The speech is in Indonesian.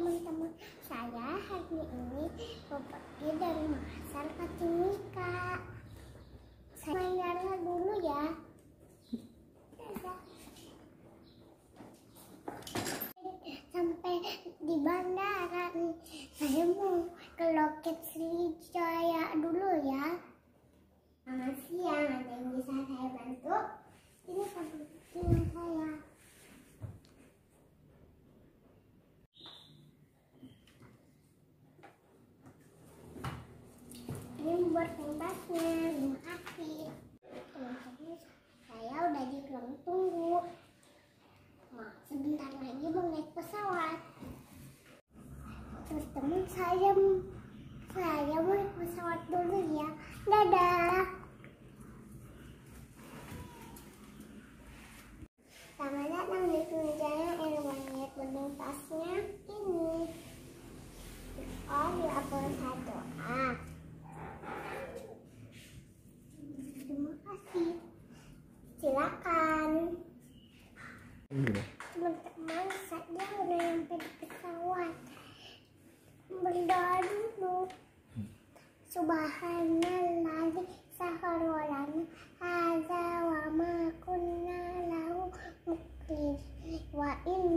teman-teman, saya hari ini mau pergi dari Makassar ke Timika. Saya jalan dulu ya. Sampai di bandara nih, saya mau ke loket Sriwijaya dulu ya. Selamat siang, ada yang bisa saya bantu? Ini kebetulan saya. Ini buat tempatnya, terima kasih. Teman-teman, saya udah di ruang tunggu. Nah, sebentar lagi mau naik pesawat. Teman-teman, saya mau naik pesawat dulu ya. Dadah. Selamat datang di Sriwijaya Airways. Boarding pass-nya ini. Oh, di apel 1A. Terima kasih. Silakan. Teman-teman, saya udah sampai di pesawat. Berdoa dulu. Subhanallah saharolana hadza wa ma kunna lahu mukrin wa in